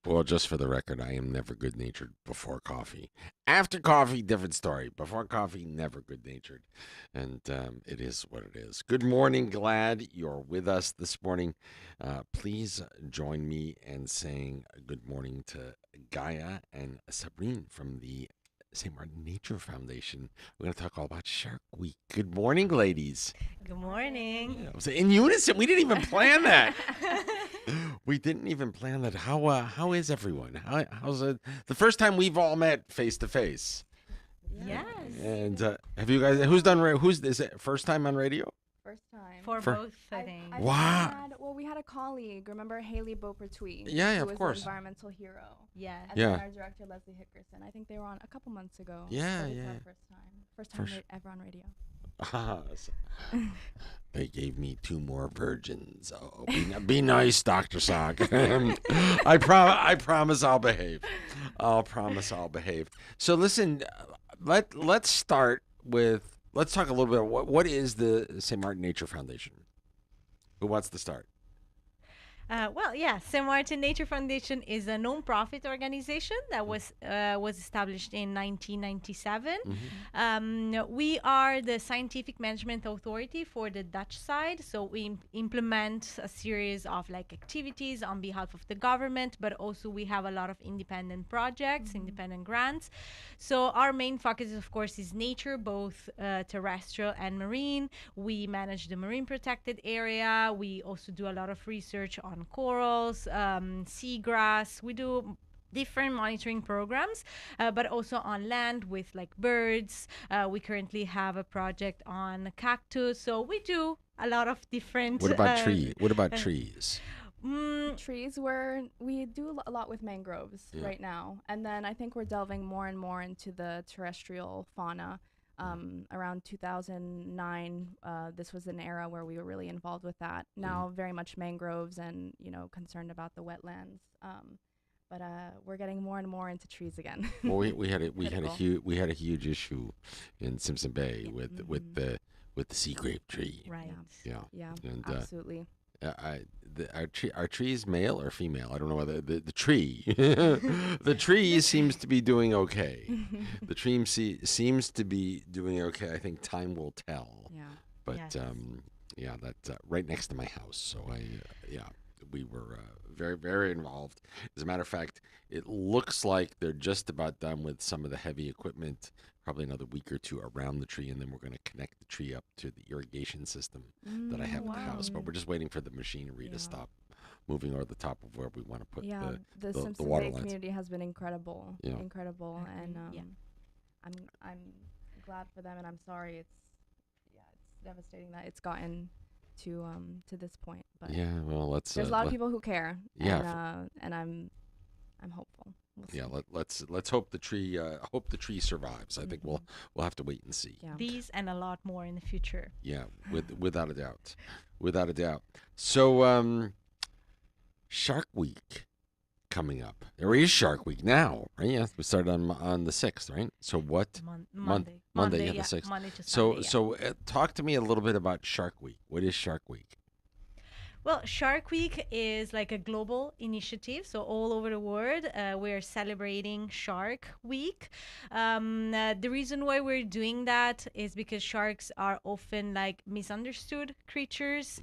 Well, just for the record, I am never good-natured before coffee. After coffee, different story. Before coffee, never good-natured, and it is what it is. Good morning. Glad you're with us this morning. Please join me in saying good morning to Gaia and Sabrine from the St. Martin Nature Foundation. We're going to talk all about Shark Week. Good morning, ladies. Good morning. Yeah, was in unison. We didn't even plan that. We didn't even plan that. How is everyone? How's it? The first time we've all met face to face. Yes. And have you guys? Who's done? Who's is it? First time on radio? First time. For both, I think. Wow. We had a colleague. Remember Haley Beaupertuis? Yeah, who of was course. the environmental hero. Yeah. And Yeah. then our director Leslie Hickerson. I think they were on a couple months ago. Yeah, but it's yeah. our first time. First time ever on radio. They gave me 2 more virgins. Oh, be nice, Dr. Sock. I promise I'll behave. I'll promise I'll behave. So listen, let's start with, let's talk a little bit about what is the St. Martin Nature Foundation? Who wants to start? St. Martin Nature Foundation is a non-profit organization that was established in 1997. We are the scientific management authority for the Dutch side, so we implement a series of activities on behalf of the government, but also we have a lot of independent projects, independent grants. So our main focus, of course, is nature, both terrestrial and marine. We manage the marine protected area. We also do a lot of research on corals, seagrass. We do different monitoring programs, but also on land with birds. We currently have a project on cactus. So we do a lot of different. What about tree? What about trees? Trees, we do a lot with mangroves right now. And then I think we're delving more and more into the terrestrial fauna. Around 2009, this was an era where we were really involved with that. Now, very much mangroves and concerned about the wetlands. But we're getting more and more into trees again. Well, we had a huge issue in Simpson Bay with the sea grape tree. Right. Yeah. And, Absolutely. Are trees male or female? I don't know whether the tree, the tree seems to be doing okay. The tree seems to be doing okay. I think time will tell. Yeah. But Yes. that's right next to my house. So we were very, very involved. As a matter of fact, it looks like they're just about done with some of the heavy equipment. Probably another week or 2 around the tree, and then we're going to connect the tree up to the irrigation system that I have at the house. But we're just waiting for the machinery to stop moving over the top of where we want to put the the Simpson water Bay lines. community has been incredible. Yeah. Incredible. And Yeah. I'm glad for them, and I'm sorry it's devastating that it's gotten to this point. But Well, there's a lot of people who care. Yeah. And I'm hopeful. We'll see. Let's hope the tree survives. I think we'll have to wait and see. Yeah. These and a lot more in the future. Yeah, without a doubt. So Shark Week coming up. There is Shark Week now, right? Yeah, we started on the 6th, right? So what? Monday. Monday, the 6th. Monday to So Sunday, talk to me a little bit about Shark Week. What is Shark Week? Well, Shark Week is like a global initiative. So all over the world, we're celebrating Shark Week. The reason why we're doing that is because sharks are often misunderstood creatures.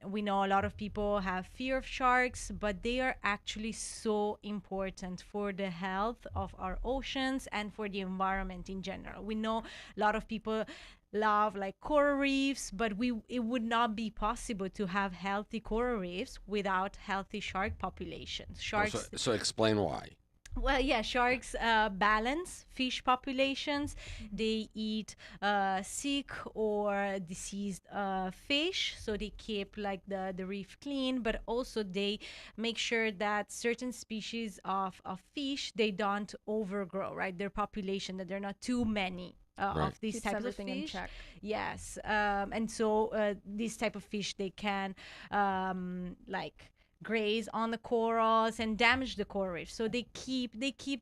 We know a lot of people have fear of sharks, but they are actually so important for the health of our oceans and for the environment in general. We know a lot of people love coral reefs, but it would not be possible to have healthy coral reefs without healthy shark populations. Sharks. So explain why. Well, yeah, sharks balance fish populations. They eat sick or diseased fish, so they keep the reef clean. But also they make sure that certain species of fish they don't overgrow, right? Their population, that there are not too many. Of these Keeps types of everything in fish. check. Yes, and so these type of fish they can graze on the corals and damage the coral reef. So they keep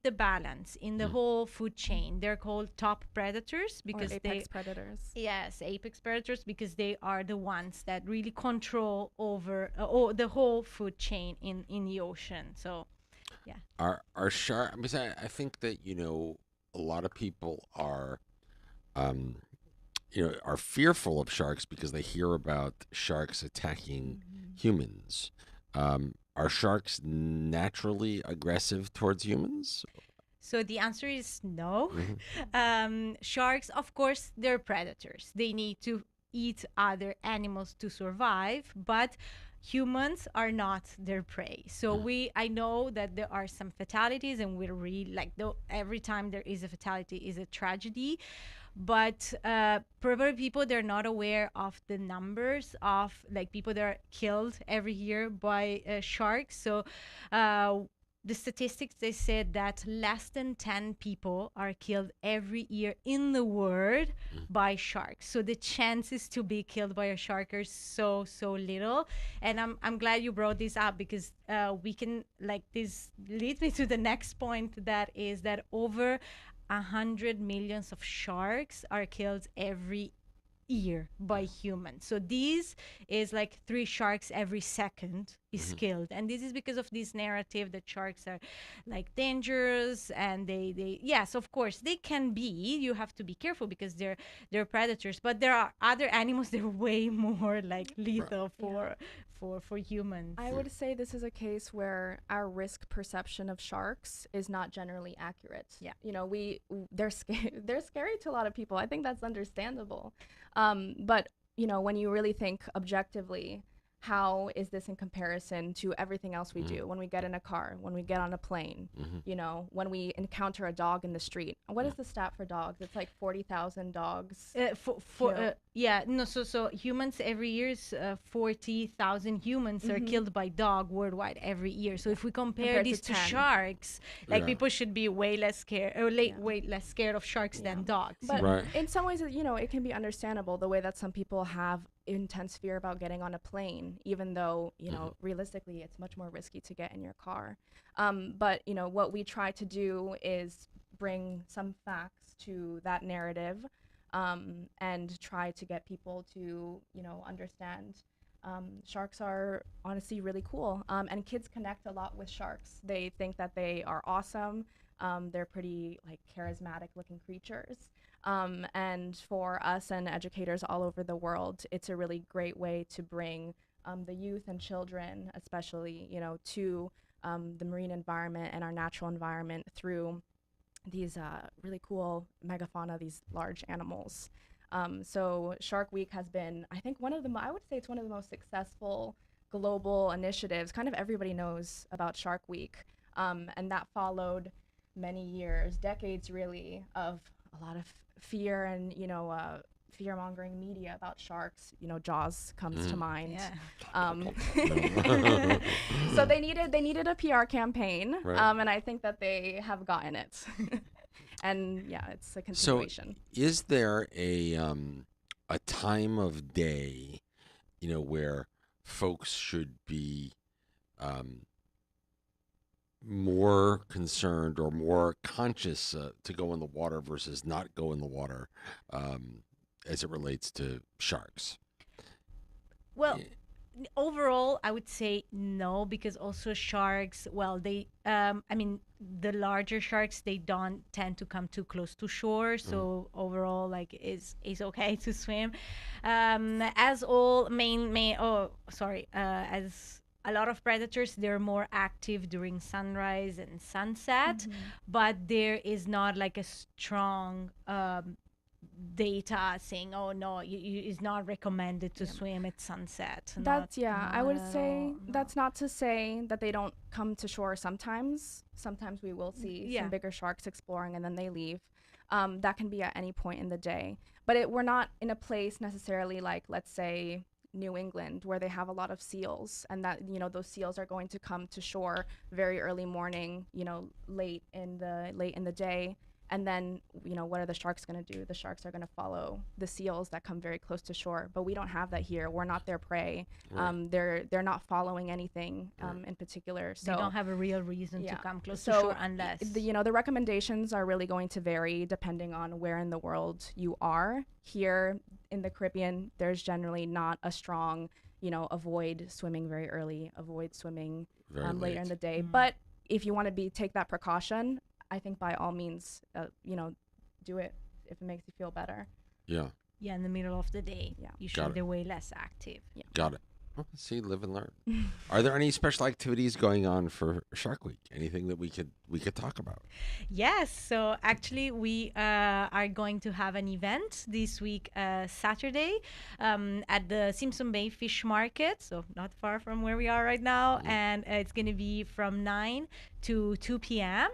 the balance in the whole food chain. They're called top predators because or apex predators. Yes, apex predators, because they are the ones that really control over the whole food chain in the ocean. So Yeah. Are shark? Because I think that a lot of people um are fearful of sharks because they hear about sharks attacking Mhm. humans. Are sharks naturally aggressive towards humans? So the answer is no. Hmm. Sharks, of course, they're predators. They need to eat other animals to survive, but humans are not their prey. So I know that there are some fatalities, and we're really like, though, every time there is a fatality is a tragedy. But probably people, they're not aware of the numbers of like people that are killed every year by sharks. So uh, the statistics, they said that less than 10 people are killed every year in the world by sharks. So the chances to be killed by a shark are so little. And I'm glad you brought this up, because we can, like, this leads me to the next point, that is that over 100 millions of sharks are killed every year by humans. So this is like 3 sharks every second is killed, and this is because of this narrative that sharks are like dangerous, and they yes, of course they can be. You have to be careful because they're predators, but there are other animals that are way more like Right. lethal Yeah. for humans. I would say this is a case where our risk perception of sharks is not generally accurate. Yeah. You know, they're scary. They're scary to a lot of people. I think that's understandable. But you know, when you really think objectively, how is this in comparison to everything else we do? When we get in a car, when we get on a plane, you know, when we encounter a dog in the street. What is the stat for dogs? It's like 40,000 dogs. For Kill. yeah, no, so humans every year is 40,000 humans are killed by dog worldwide every year. So if we compare Compared to this to 10. sharks, like, Yeah. people should be way less scared, or Yeah. way less scared of sharks Yeah. than dogs. But Right. in some ways, you know, it can be understandable the way that some people have intense fear about getting on a plane, even though, you know, realistically, it's much more risky to get in your car. But, you know, what we try to do is bring some facts to that narrative, and try to get people to, you know, understand. Sharks are honestly really cool, and kids connect a lot with sharks. They think that they are awesome. They're pretty like charismatic looking creatures. And for us and educators all over the world, it's a really great way to bring the youth and children, especially, you know, to the marine environment and our natural environment through these really cool megafauna, these large animals. So Shark Week has been, I think, I would say it's one of the most successful global initiatives. Kind of everybody knows about Shark Week. And that followed many years, decades really, of a lot of fear and, you know, fear mongering media about sharks. You know, Jaws comes to mind. Yeah. So they needed a PR campaign, Right. and I think that they have gotten it. And yeah, it's a So, continuation. is there a time of day, where folks should be um, more concerned or more conscious to go in the water versus not go in the water, as it relates to sharks? Well, Yeah. overall, I would say no, because also sharks, well, they, I mean, the larger sharks, they don't tend to come too close to shore. So overall, like, is okay to swim. As all as a lot of predators, they're more active during sunrise and sunset, but there is not like a strong data saying, oh no, it's not recommended to swim at sunset. That's I not would at say all, no. that's not to say that they don't come to shore sometimes. Sometimes we will see Yeah. some bigger sharks exploring and then they leave. That can be at any point in the day. But we're not in a place necessarily like, let's say, New England, where they have a lot of seals, and that, you know, those seals are going to come to shore very early morning, you know, late in the day. And then, you know, what are the sharks going to do? The sharks are going to follow the seals that come very close to shore. But we don't have that here. We're not their prey. Right. They're not following anything in particular. So They don't have a real reason to yeah. come close So to shore unless the recommendations are really going to vary depending on where in the world you are. Here in the Caribbean, there's generally not a strong, you know, avoid swimming very early, avoid swimming Very later in late. the day. But if you want to take that precaution, I think by all means, do it if it makes you feel better. Yeah. Yeah, in the middle of the day. Yeah. Usually Got it. they're way less active. Yeah. Got it. Well, see, live and learn. Are there any special activities going on for Shark Week? Anything that we could talk about? Yes, so actually we are going to have an event this week, Saturday, at the Simpson Bay Fish Market, so not far from where we are right now, and it's going to be from 9 to 2 p.m.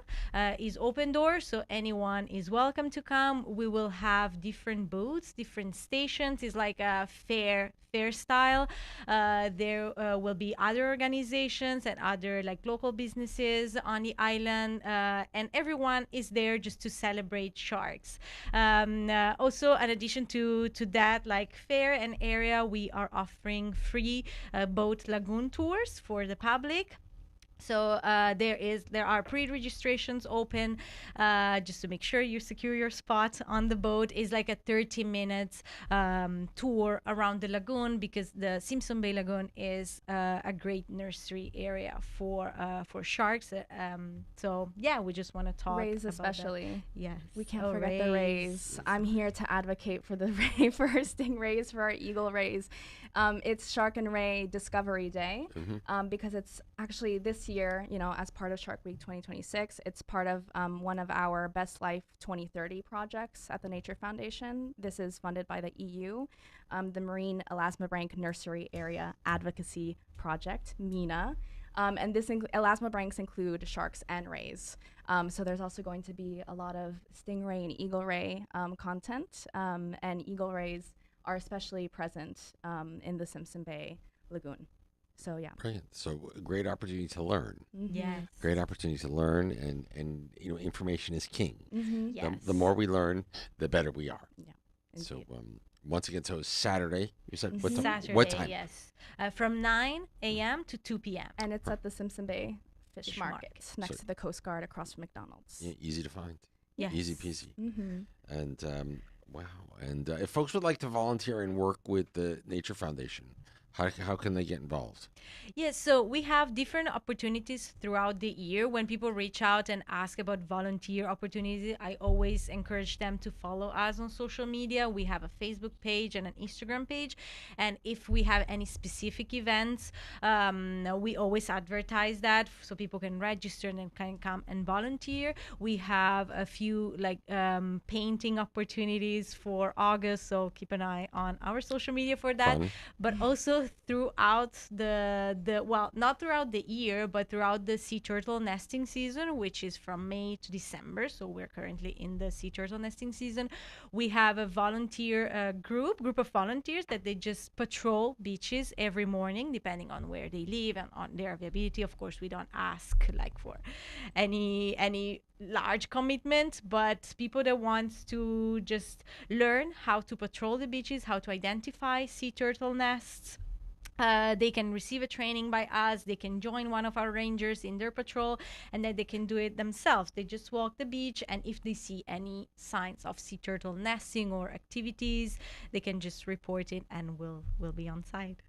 Is open door, so anyone is welcome to come. We will have different booths, different stations. It's like a fair style. There will be other organizations and other like local businesses on the island, and everyone is there just to celebrate sharks. Also, in addition to that, like fair and area, we are offering free boat lagoon tours for the public. So there are pre-registrations open, just to make sure you secure your spot on the boat. Is like a 30 minutes tour around the lagoon, because the Simpson Bay Lagoon is a great nursery area for sharks. So yeah, we just want to talk Rays about especially. Yes, We can't forget the rays. I'm here to advocate for the ray for our stingrays, for our eagle rays. It's Shark and Ray Discovery Day, because it's actually this year, as part of Shark Week 2026, it's part of one of our Best Life 2030 projects at the Nature Foundation. This is funded by the EU, the Marine Elasmobranch Nursery Area Advocacy Project, MENA. And this elasmobranchs include sharks and rays. So there's also going to be a lot of stingray and eagle ray content, and eagle rays are especially present in the Simpson Bay Lagoon. So yeah. Brilliant. So a great opportunity to learn. Yes. Great opportunity to learn, and information is king. Yes. The more we learn, the better we are. Yeah. So Indeed. once again, so Saturday. You said what time? Saturday, What time? yes, from 9 a.m. to 2 p.m. And it's at the Simpson Bay Fish Fish Market, Market. next So- to the Coast Guard, across from McDonald's. Yeah, easy to find. Yes. Easy peasy. Mm-hmm. And wow. And if folks would like to volunteer and work with the Nature Foundation, how can they get involved? Yes, so we have different opportunities throughout the year. When people reach out and ask about volunteer opportunities, I always encourage them to follow us on social media. We have a Facebook page and an Instagram page. And if we have any specific events, we always advertise that so people can register and can come and volunteer. We have a few like painting opportunities for August, so keep an eye on our social media for that. Fun. But also throughout not throughout the year, but throughout the sea turtle nesting season, which is from May to December. So we're currently in the sea turtle nesting season. We have a volunteer group of volunteers that they just patrol beaches every morning, depending on where they live and on their availability. Of course, we don't ask like for any large commitment, but people that want to just learn how to patrol the beaches, how to identify sea turtle nests, they can receive a training by us. They can join one of our rangers in their patrol, and then they can do it themselves. They just walk the beach, and if they see any signs of sea turtle nesting or activities, they can just report it, and we'll be on site.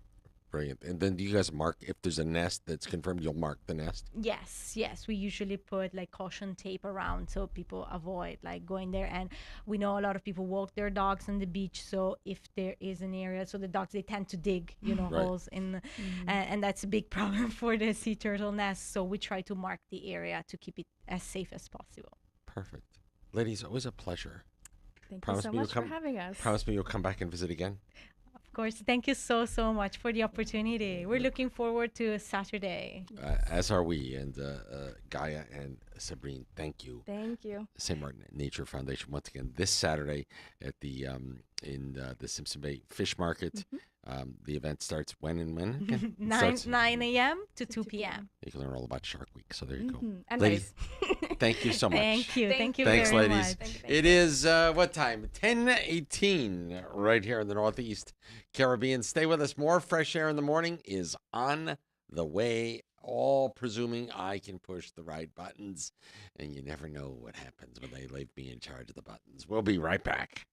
Brilliant. And then do you guys mark, if there's a nest that's confirmed, you'll mark the nest? Yes. We usually put like caution tape around so people avoid like going there. And we know a lot of people walk their dogs on the beach. So if there is an area, so the dogs, they tend to dig, Right. holes in, and that's a big problem for the sea turtle nest. So we try to mark the area to keep it as safe as possible. Perfect. Ladies, always a pleasure. Thank Promise you so me you'll much for come- having us. Promise me you'll come back and visit again. Of course, thank you so much for the opportunity. We're looking forward to Saturday. As are we. And Gaia and Sabrine, thank you. Thank you. St. Martin Nature Foundation once again this Saturday at the in the Simpson Bay Fish Market. The event starts when and when? Again? It 9 starts- 9 a.m. to 2 2 p.m. You can learn all about Shark Week. So there you go. And Ladies, rays. thank you so much. Thank you. Thank you Thanks, very ladies. much. Thank you. It is what time? 10:18 right here in the Northeast Caribbean. Stay with us. More fresh air in the morning is on the way. All presuming I can push the right buttons, and you never know what happens when they leave me in charge of the buttons. We'll be right back.